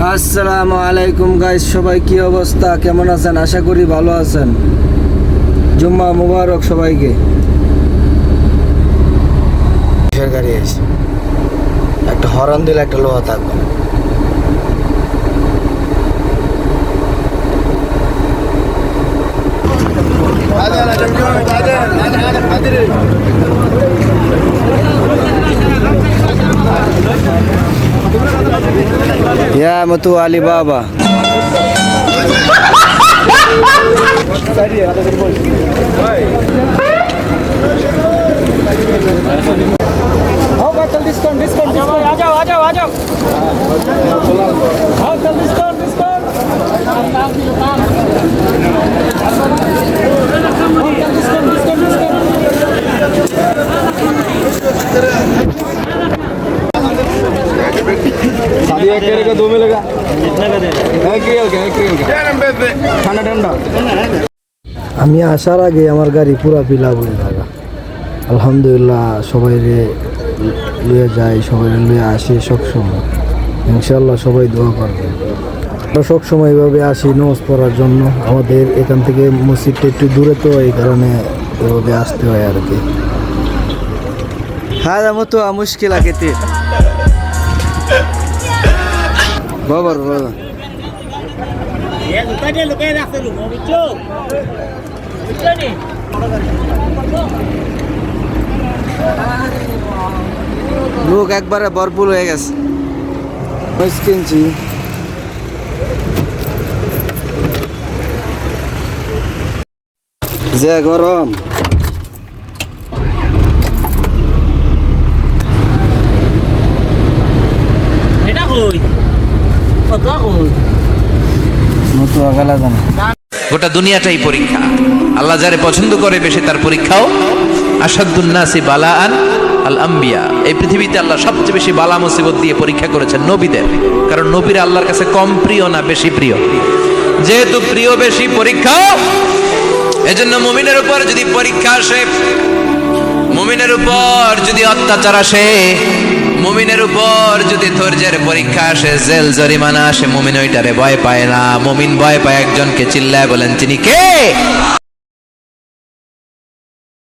আসসালামু আলাইকুম গাইস, সবাই কি অবস্থা, কেমন আছেন? আশা করি ভালো আছেন। জুম্মা মুবারক সবাইকে। গাড়ি এসে একটা হরন দিলে একটা লোহা থাকবে। Ya Mutu Alibaba. एक करेगा दो मिलेगा कितने का देना एक ठंडा ठंडा আমি আসার আগে আমার গাড়ি পুরা ফিল আপ হয়ে থাকা। আলহামদুলিল্লাহ সবাই লুয়ে যায়, সবাই লুয়ে আসে সবসময়। ইনশাল্লাহ সবাই দোয়া করবে। আমরা সবসময় এইভাবে আসি নামাজ পড়ার জন্য। আমাদের এখান থেকে মসজিদটা একটু দূরে, তো এই কারণে এভাবে আসতে হয় আর কি। হ্যাঁ মতো মুশকিল আগে বাবার বাবা লোক একবারে ভরপুর হয়ে গেছে। কিনছি যে গরম, গোটা দুনিয়াটাই পরীক্ষা। আল্লাহ যারে পছন্দ করে বেশি তার পরীক্ষাও। আসাদুন নাসি বালাআন আল আম্বিয়া। এই পৃথিবীতে আল্লাহ সবচেয়ে বেশি বালা মুসিবত দিয়ে পরীক্ষা করেছেন নবীদের। কারণ নবীরা আল্লাহর কাছে কম প্রিয় না বেশি প্রিয়? যেহেতু প্রিয় বেশি, পরীক্ষা। এজন্য মুমিনের উপর যদি পরীক্ষা আসে, মুমিনের উপর যদি অত্যাচার আসে, মুমিনের উপর যদি ধৈর্যের পরীক্ষা আসে, জেল জরিমানা আসে, মুমিন ওইটারে ভয় পায় না। মুমিন ভয় পায় একজনকে, চিল্লায় বলেন তিনি কে?